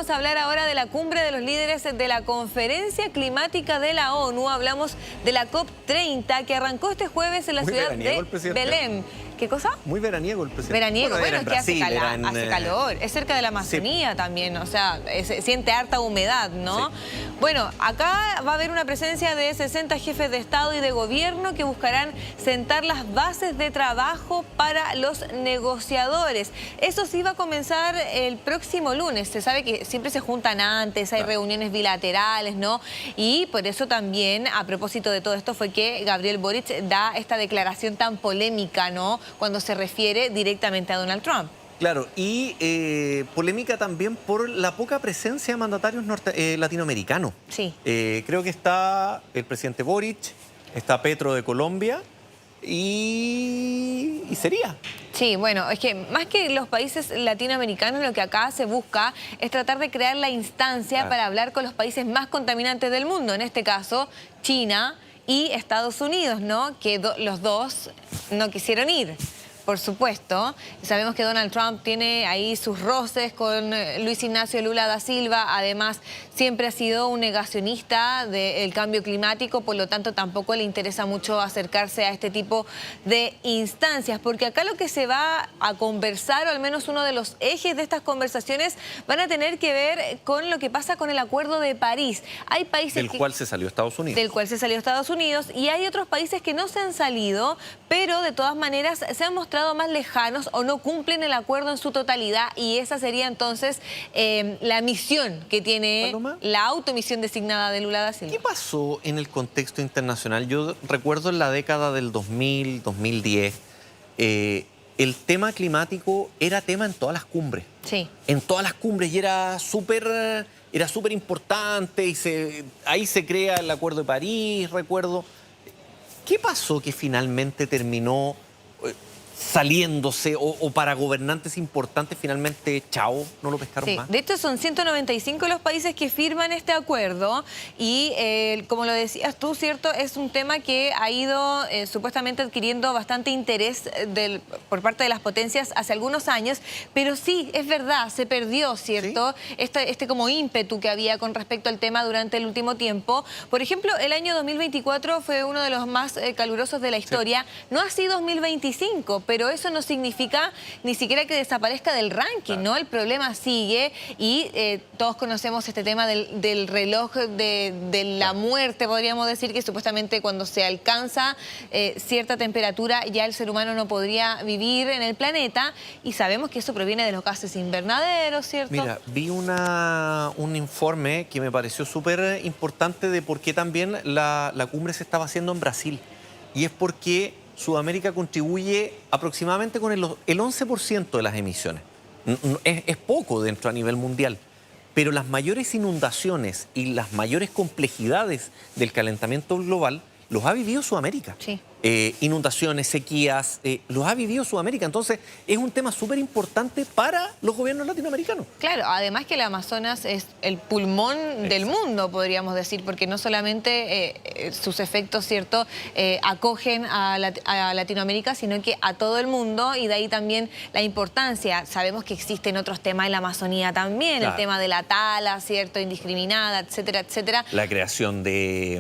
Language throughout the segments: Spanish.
vamos a hablar ahora de la cumbre de los líderes de la Conferencia Climática de la ONU. Hablamos de la COP30 que arrancó este jueves en la ciudad de Belém. ¿Qué cosa? Muy veraniego el presidente. Veraniego, bueno, es que Brasil, hace calor. Es cerca de la Amazonía también, o sea, se siente harta humedad, ¿no? Sí. Bueno, acá va a haber una presencia de 60 jefes de Estado y de Gobierno que buscarán sentar las bases de trabajo para los negociadores. Eso sí va a comenzar el próximo lunes. Se sabe que siempre se juntan antes, hay reuniones bilaterales, ¿no? Y por eso también, a propósito de todo esto, fue que Gabriel Boric da esta declaración tan polémica, ¿no?, cuando se refiere directamente a Donald Trump. Claro, y polémica también por la poca presencia de mandatarios latinoamericanos. Sí. Creo que está el presidente Boric, está Petro de Colombia y sería. Sí, bueno, es que más que los países latinoamericanos, lo que acá se busca es tratar de crear la instancia para hablar con los países más contaminantes del mundo, en este caso China y Estados Unidos, ¿no? Que los dos no quisieron ir. Por supuesto, sabemos que Donald Trump tiene ahí sus roces con Luis Ignacio Lula da Silva. Además, siempre ha sido un negacionista del cambio climático, por lo tanto tampoco le interesa mucho acercarse a este tipo de instancias. Porque acá lo que se va a conversar, o al menos uno de los ejes de estas conversaciones, van a tener que ver con lo que pasa con el Acuerdo de París. Hay países del cual se salió Estados Unidos. Del cual se salió Estados Unidos, y hay otros países que no se han salido, pero de todas maneras se han mostrado más lejanos o no cumplen el acuerdo en su totalidad, y esa sería entonces la misión que tiene la automisión designada de Lula da Silva. ¿Qué pasó en el contexto internacional? Yo recuerdo en la década del 2000, 2010, el tema climático era tema en todas las cumbres. Sí. En todas las cumbres, y era súper importante, y ahí se crea el Acuerdo de París, recuerdo. ¿Qué pasó que finalmente terminó saliéndose, o para gobernantes importantes finalmente, chao, no lo pescaron más? De hecho, son 195 los países que firman este acuerdo y, como lo decías tú, ¿cierto?, es un tema que ha ido supuestamente adquiriendo bastante interés por parte de las potencias hace algunos años, pero sí, es verdad, se perdió, ¿cierto?, ¿sí?, este como ímpetu que había con respecto al tema durante el último tiempo. Por ejemplo, el año 2024 fue uno de los más calurosos de la historia. Sí. No así 2025, pero eso no significa ni siquiera que desaparezca del ranking, ¿no? El problema sigue, y todos conocemos este tema del reloj de la muerte, podríamos decir, que supuestamente cuando se alcanza cierta temperatura ya el ser humano no podría vivir en el planeta, y sabemos que eso proviene de los gases invernaderos, ¿cierto? Mira, vi un informe que me pareció súper importante de por qué también la cumbre se estaba haciendo en Brasil, y es porque Sudamérica contribuye aproximadamente con el 11% de las emisiones. Es poco dentro a nivel mundial, pero las mayores inundaciones y las mayores complejidades del calentamiento global los ha vivido Sudamérica. Sí. Inundaciones, sequías, los ha vivido Sudamérica. Entonces, es un tema súper importante para los gobiernos latinoamericanos. Claro, además que el Amazonas es el pulmón del mundo, podríamos decir, porque no solamente sus efectos, ¿cierto?, acogen a Latinoamérica, sino que a todo el mundo, y de ahí también la importancia. Sabemos que existen otros temas en la Amazonía también, claro, el tema de la tala, ¿cierto?, indiscriminada, etcétera, etcétera. La creación de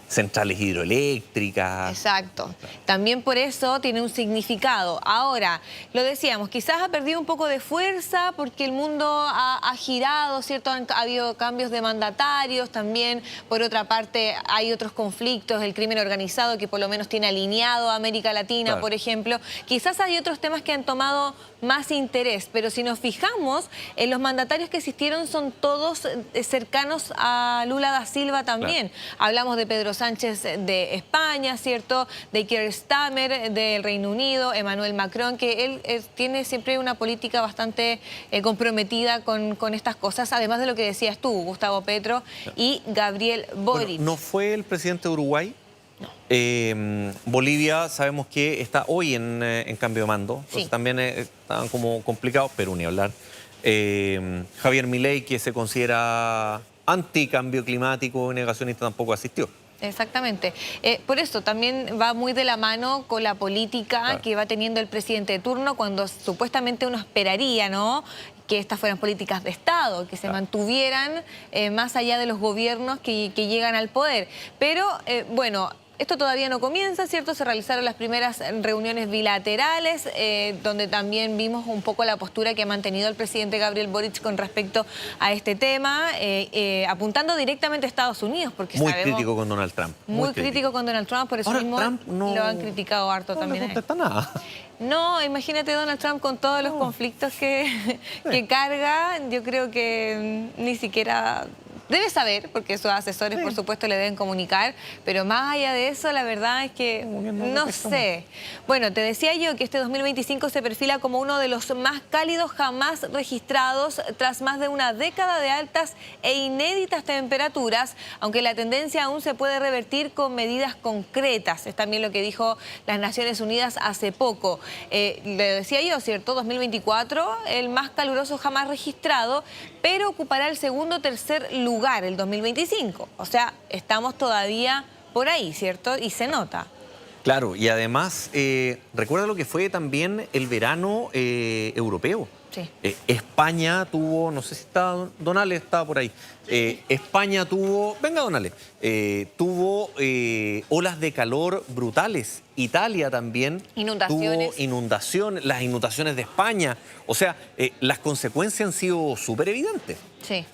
centrales hidroeléctricas. Exacto. También por eso tiene un significado. Ahora, lo decíamos, quizás ha perdido un poco de fuerza porque el mundo ha girado, ¿cierto? Ha habido cambios de mandatarios también. Por otra parte, hay otros conflictos, el crimen organizado que por lo menos tiene alineado a América Latina, claro, por ejemplo. Quizás hay otros temas que han tomado más interés, pero si nos fijamos, los mandatarios que existieron son todos cercanos a Lula da Silva también. Claro. Hablamos de Pedro Sánchez de España, ¿cierto?, de Keir Starmer del Reino Unido, Emmanuel Macron, que él tiene siempre una política bastante comprometida con estas cosas, además de lo que decías tú, Gustavo Petro y Gabriel Boric. Bueno, ¿no fue el presidente de Uruguay? No. Bolivia sabemos que está hoy en cambio de mando, entonces sí, también estaban como complicados, pero ni hablar. Javier Milei, que se considera anticambio climático, negacionista, tampoco asistió. Exactamente. Por eso también va muy de la mano con la política, claro, que va teniendo el presidente de turno, cuando supuestamente uno esperaría, ¿no?, que estas fueran políticas de Estado, que se mantuvieran más allá de los gobiernos que llegan al poder. Pero, bueno, esto todavía no comienza, ¿cierto? Se realizaron las primeras reuniones bilaterales, donde también vimos un poco la postura que ha mantenido el presidente Gabriel Boric con respecto a este tema, apuntando directamente a Estados Unidos, porque Muy sabemos... crítico con Donald Trump. Muy crítico con Donald Trump, por eso Ahora, mismo Trump no, lo han criticado harto también. No le contesta nada. No, imagínate Donald Trump con todos los conflictos que carga, yo creo que ni siquiera... Debe saber, porque sus asesores, por supuesto, le deben comunicar, pero más allá de eso, la verdad es que no sé. Bueno, te decía yo que este 2025 se perfila como uno de los más cálidos jamás registrados tras más de una década de altas e inéditas temperaturas, aunque la tendencia aún se puede revertir con medidas concretas. Es también lo que dijo las Naciones Unidas hace poco. Le decía yo, ¿cierto? 2024, el más caluroso jamás registrado, pero ocupará el segundo o tercer lugar el 2025. O sea, estamos todavía por ahí, ¿cierto? Y se nota. Claro, y además, recuerda lo que fue también el verano europeo. Sí. España tuvo, no sé si está Donale, estaba por ahí. España tuvo, venga Donale, tuvo olas de calor brutales. Italia también Inundaciones. tuvo inundaciones, las inundaciones de España. O sea, las consecuencias han sido súper evidentes. Sí.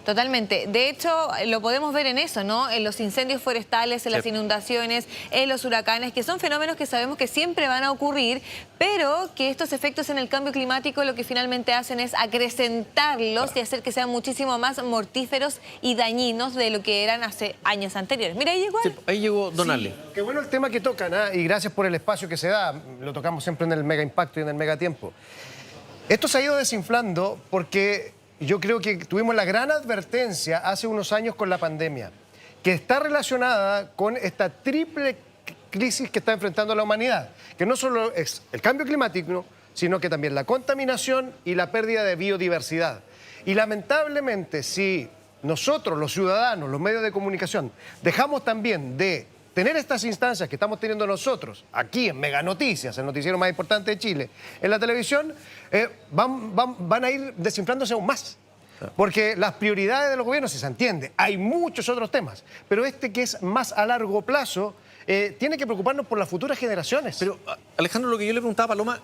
Totalmente. De hecho, lo podemos ver en eso, ¿no? En los incendios forestales, en las inundaciones, en los huracanes, que son fenómenos que sabemos que siempre van a ocurrir, pero que estos efectos en el cambio climático lo que finalmente hacen es acrecentarlos y hacer que sean muchísimo más mortíferos y dañinos de lo que eran hace años anteriores. Mira, ahí llegó. Sí, ahí llegó Donale. Sí, qué bueno el tema que tocan, ¿eh? Y gracias por el espacio que se da. Lo tocamos siempre en el Mega Impacto y en el Mega Tiempo. Esto se ha ido desinflando porque yo creo que tuvimos la gran advertencia hace unos años con la pandemia, que está relacionada con esta triple crisis que está enfrentando la humanidad, que no solo es el cambio climático, sino que también la contaminación y la pérdida de biodiversidad. Y lamentablemente, si nosotros, los ciudadanos, los medios de comunicación, dejamos también de tener estas instancias que estamos teniendo nosotros, aquí en Mega Noticias, el noticiero más importante de Chile, en la televisión, van a ir desinflándose aún más. Porque las prioridades de los gobiernos, si se entiende, hay muchos otros temas, pero este que es más a largo plazo, tiene que preocuparnos por las futuras generaciones. Pero, Alejandro, lo que yo le preguntaba a Paloma,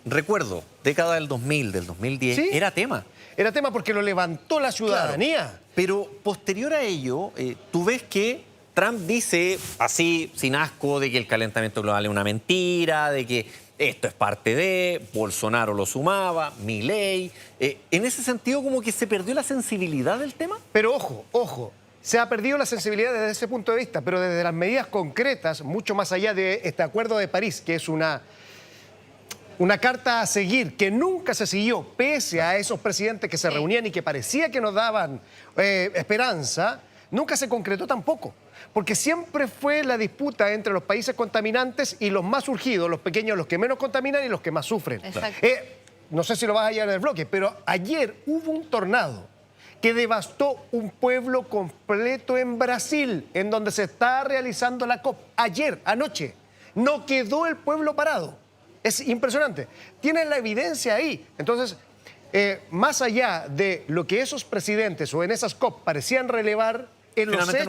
recuerdo, década del 2000, del 2010, ¿Sí? era tema. Era tema porque lo levantó la ciudadanía. Claro, pero posterior a ello, tú ves que Trump dice así, sin asco, de que el calentamiento global es una mentira, de que esto es parte de, Bolsonaro lo sumaba, Milei. En ese sentido, como que se perdió la sensibilidad del tema. Pero ojo, ojo, se ha perdido la sensibilidad desde ese punto de vista, pero desde las medidas concretas, mucho más allá de este Acuerdo de París, que es una carta a seguir que nunca se siguió, pese a esos presidentes que se reunían y que parecía que nos daban esperanza, nunca se concretó tampoco. Porque siempre fue la disputa entre los países contaminantes y los más surgidos, los pequeños, los que menos contaminan y los que más sufren. No sé si lo vas a hallar en el bloque, pero ayer hubo un tornado que devastó un pueblo completo en Brasil, en donde se está realizando la COP. Ayer, anoche, no quedó el pueblo parado. Es impresionante. Tienen la evidencia ahí. Entonces, más allá de lo que esos presidentes o en esas COP parecían relevar, en los hechos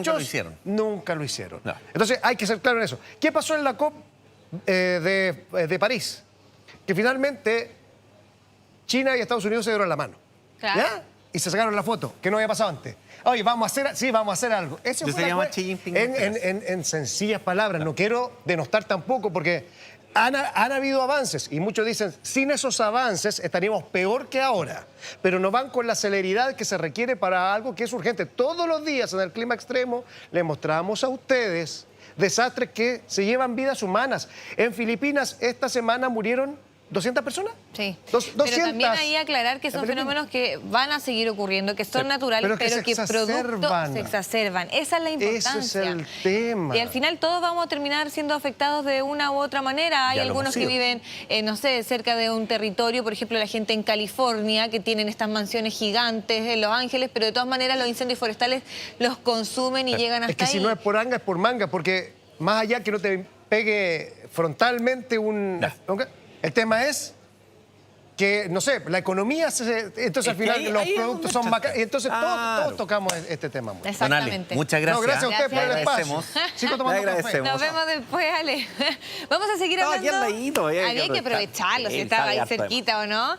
nunca lo hicieron. No. Entonces, hay que ser claro en eso. ¿Qué pasó en la COP de París? Que finalmente China y Estados Unidos se dieron la mano. Claro. ¿Ya? Y se sacaron la foto, que no había pasado antes. Oye, vamos a hacer algo. Eso yo sería más Xi Jinping en sencillas palabras. No quiero denostar tampoco, porque han habido avances y muchos dicen, sin esos avances estaríamos peor que ahora, pero no van con la celeridad que se requiere para algo que es urgente. Todos los días en el clima extremo les mostramos a ustedes desastres que se llevan vidas humanas. En Filipinas esta semana murieron 200 personas. Sí, 200. pero también ahí aclarar que son fenómenos que van a seguir ocurriendo, que son naturales, pero que producto se exacerban. Esa es la importancia. Ese es el tema. Y al final todos vamos a terminar siendo afectados de una u otra manera. Hay algunos que viven, no sé, cerca de un territorio, por ejemplo, la gente en California, que tienen estas mansiones gigantes en Los Ángeles, pero de todas maneras los incendios forestales los consumen y llegan hasta ahí. Es que si no es por anga, es por manga, porque más allá que no te pegue frontalmente un... El tema es que, no sé, la economía, entonces al que final ahí- los ahí es productos donde son está. bacanes. Entonces Claro. todos tocamos este tema. Muy. Don Ale, Exactamente. muchas gracias. No, gracias a usted por el Le espacio. agradecemos. Sigo Le tomando café. agradecemos. Nos vemos después, Ale. Vamos a seguir No, aquí hablando. al ladito, había que Había que aprovechar. aprovecharlo, si Sí, estaba sabe ahí harto de cerquita o no.